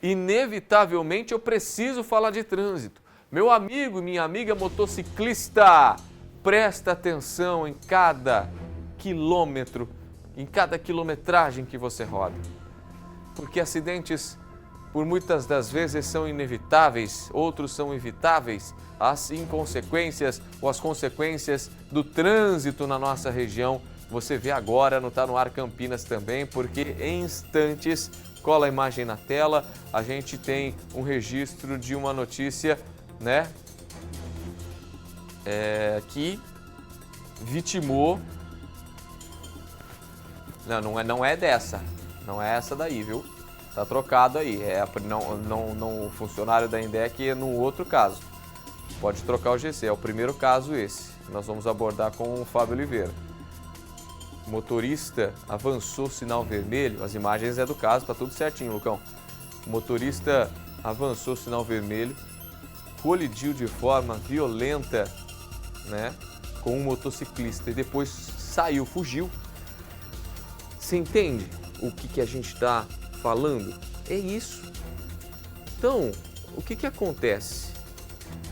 inevitavelmente eu preciso falar de trânsito. Meu amigo e minha amiga motociclista, presta atenção em cada quilômetro, em cada quilometragem que você roda. Porque acidentes, por muitas das vezes, são inevitáveis, outros são evitáveis. As inconsequências ou as consequências do trânsito na nossa região, você vê agora no Tá No Ar Campinas também, porque em instantes, cola a imagem na tela, a gente tem um registro de uma notícia, né, que vitimou. Não é dessa, não é essa daí, viu? Tá trocado aí, o funcionário da INDEC é no outro caso. Pode trocar o GC, é o primeiro caso esse, que nós vamos abordar com o Fábio Oliveira. O motorista avançou sinal vermelho, as imagens é do caso, tá tudo certinho, Lucão. O motorista avançou sinal vermelho, colidiu de forma violenta, né, com um motociclista e depois saiu, fugiu. Você entende o que a gente está falando? É isso. Então, o que acontece?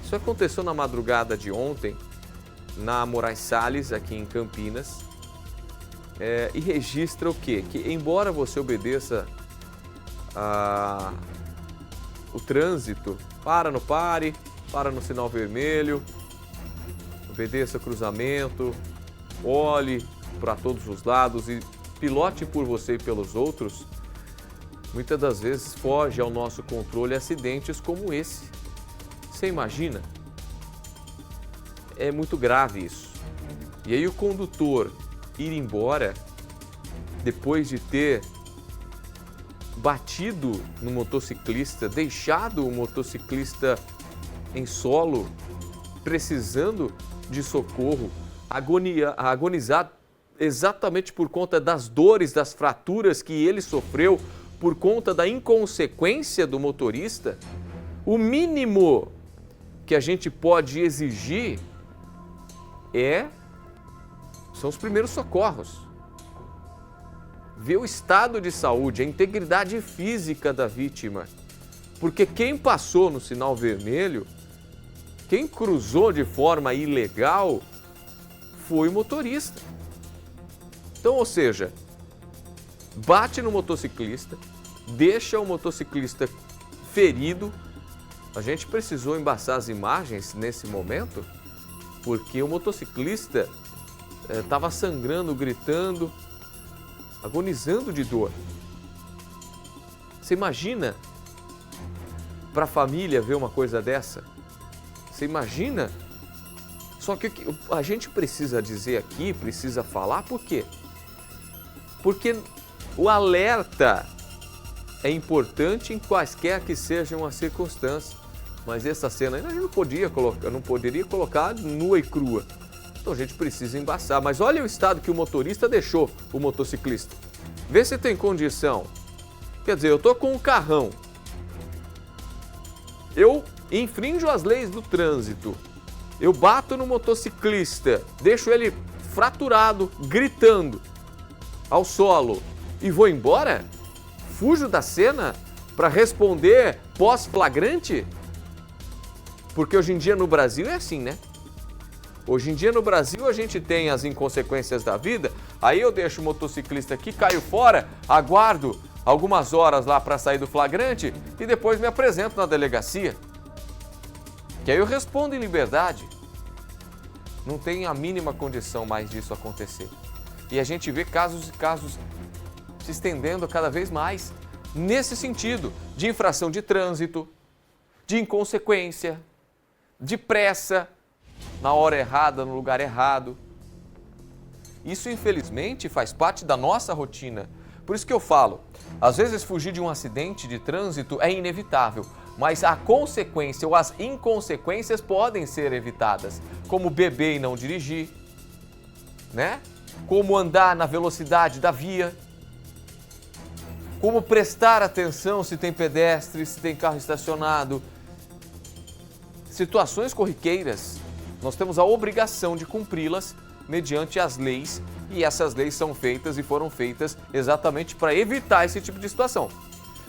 Isso aconteceu na madrugada de ontem, na Moraes Salles, aqui em Campinas, e registra o quê? Que embora você obedeça o trânsito, para no pare, para no sinal vermelho, obedeça cruzamento, olhe para todos os lados e pilote por você e pelos outros, muitas das vezes foge ao nosso controle acidentes como esse. Você imagina? É muito grave isso. E aí o condutor ir embora, depois de ter batido no motociclista, deixado o motociclista em solo, precisando de socorro, agonizar exatamente por conta das dores, das fraturas que ele sofreu, por conta da inconsequência do motorista, o mínimo que a gente pode exigir são os primeiros socorros. Ver o estado de saúde, a integridade física da vítima. Porque quem passou no sinal vermelho, quem cruzou de forma ilegal, foi o motorista. Então, ou seja, bate no motociclista, deixa o motociclista ferido. A gente precisou embaçar as imagens nesse momento, porque o motociclista estava sangrando, gritando, agonizando de dor. Você imagina para a família ver uma coisa dessa? Você imagina? Só que a gente precisa dizer aqui, precisa falar, por quê? Porque o alerta é importante em quaisquer que sejam as circunstâncias. Mas essa cena a gente não poderia colocar nua e crua. Então a gente precisa embaçar. Mas olha o estado que o motorista deixou o motociclista. Vê se tem condição. Quer dizer, eu tô com um carrão. Eu infrinjo as leis do trânsito. Eu bato no motociclista, deixo ele fraturado, gritando ao solo e vou embora? Fujo da cena para responder pós-flagrante? Porque hoje em dia no Brasil é assim, né? Hoje em dia no Brasil a gente tem as inconsequências da vida, aí eu deixo o motociclista aqui, caio fora, aguardo algumas horas lá para sair do flagrante e depois me apresento na delegacia. Que aí eu respondo em liberdade. Não tem a mínima condição mais disso acontecer. E a gente vê casos e casos se estendendo cada vez mais nesse sentido, de infração de trânsito, de inconsequência, de pressa, na hora errada, no lugar errado. Isso, infelizmente, faz parte da nossa rotina. Por isso que eu falo, às vezes fugir de um acidente de trânsito é inevitável, mas a consequência ou as inconsequências podem ser evitadas, como beber e não dirigir, né? Como andar na velocidade da via, como prestar atenção se tem pedestre, se tem carro estacionado. Situações corriqueiras, nós temos a obrigação de cumpri-las mediante as leis, e essas leis são feitas e foram feitas exatamente para evitar esse tipo de situação.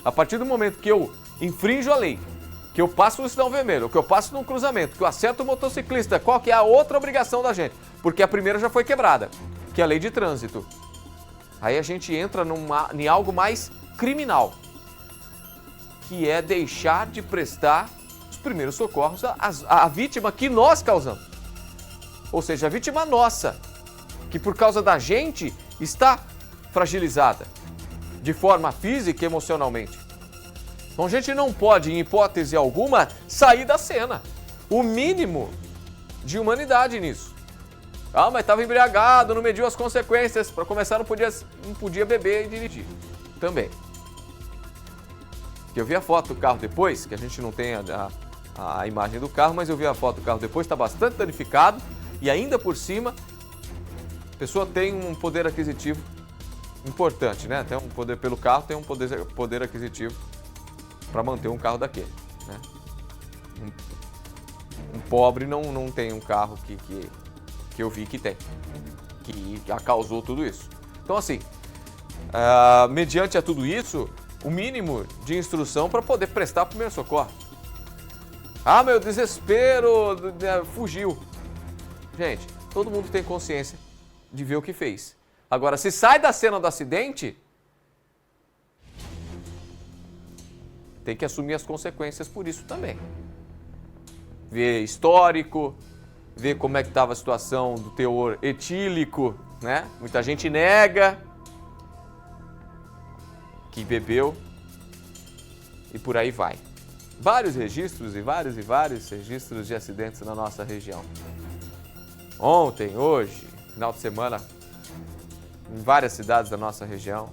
A partir do momento que eu infrinjo a lei, que eu passo no sinal vermelho, que eu passo num cruzamento, que eu acerto o motociclista, qual que é a outra obrigação da gente? Porque a primeira já foi quebrada, que é a lei de trânsito. Aí a gente entra em algo mais criminal, que é deixar de prestar os primeiros socorros à vítima que nós causamos. Ou seja, a vítima nossa, que por causa da gente está fragilizada, de forma física e emocionalmente. Então a gente não pode, em hipótese alguma, sair da cena. O mínimo de humanidade nisso. Ah, mas estava embriagado, não mediu as consequências. Para começar, não podia beber e dirigir. Também. Eu vi a foto do carro depois, que a gente não tem a imagem do carro, mas eu vi a foto do carro depois, está bastante danificado. E ainda por cima, a pessoa tem um poder aquisitivo importante, né? Tem um poder pelo carro, tem um poder aquisitivo para manter um carro daquele, né? Um pobre não tem um carro que eu vi que tem, que já causou tudo isso. Então, assim, mediante a tudo isso, o mínimo de instrução para poder prestar primeiro socorro. Ah, meu desespero, fugiu. Gente, todo mundo tem consciência de ver o que fez. Agora, se sai da cena do acidente, tem que assumir as consequências por isso também. Ver histórico, ver como é que estava a situação do teor etílico, né? Muita gente nega que bebeu e por aí vai. Vários registros e vários registros de acidentes na nossa região. Ontem, hoje, final de semana, em várias cidades da nossa região.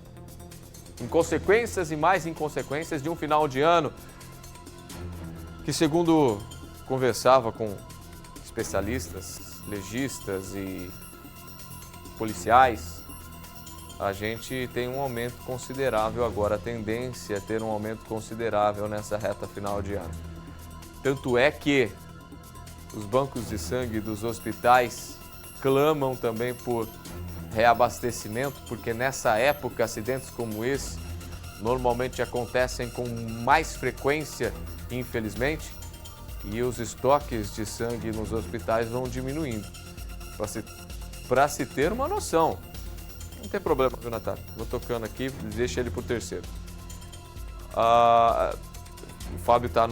Inconsequências e mais inconsequências de um final de ano que, segundo conversava com especialistas, legistas e policiais, a gente tem um aumento considerável agora, a tendência é ter um aumento considerável nessa reta final de ano. Tanto é que os bancos de sangue dos hospitais clamam também por reabastecimento, porque nessa época acidentes como esse normalmente acontecem com mais frequência, infelizmente, e os estoques de sangue nos hospitais vão diminuindo. Para se ter uma noção. Não tem problema, viu, Natália? Vou tocando aqui, deixa ele por terceiro. O Fábio está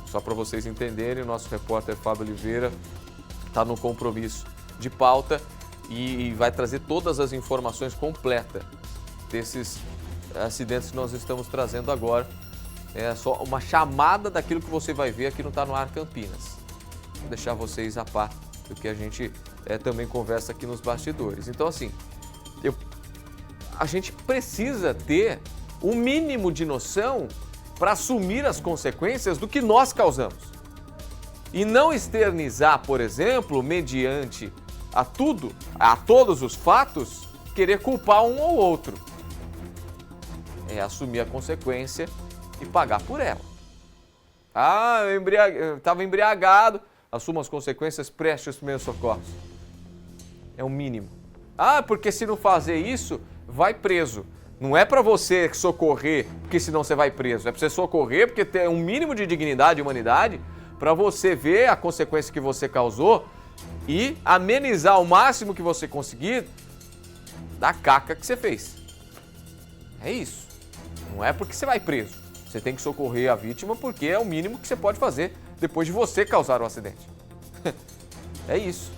só para vocês entenderem, o nosso repórter Fábio Oliveira está no compromisso de pauta e vai trazer todas as informações completas desses acidentes que nós estamos trazendo agora. É só uma chamada daquilo que você vai ver aqui no Tá No Ar Campinas. Vou deixar vocês a par do que a gente também conversa aqui nos bastidores. Então, assim, a gente precisa ter o mínimo de noção para assumir as consequências do que nós causamos. E não externizar, por exemplo, mediante a todos os fatos, querer culpar um ou outro. É assumir a consequência e pagar por ela. Ah, eu estava embriagado, assuma as consequências, preste os primeiros socorros. É o mínimo. Ah, porque se não fazer isso, vai preso. Não é para você socorrer, porque senão você vai preso. É para você socorrer, porque tem um mínimo de dignidade e humanidade, para você ver a consequência que você causou e amenizar o máximo que você conseguir da caca que você fez. É isso. Não é porque você vai preso. Você tem que socorrer a vítima porque é o mínimo que você pode fazer depois de você causar o acidente. É isso.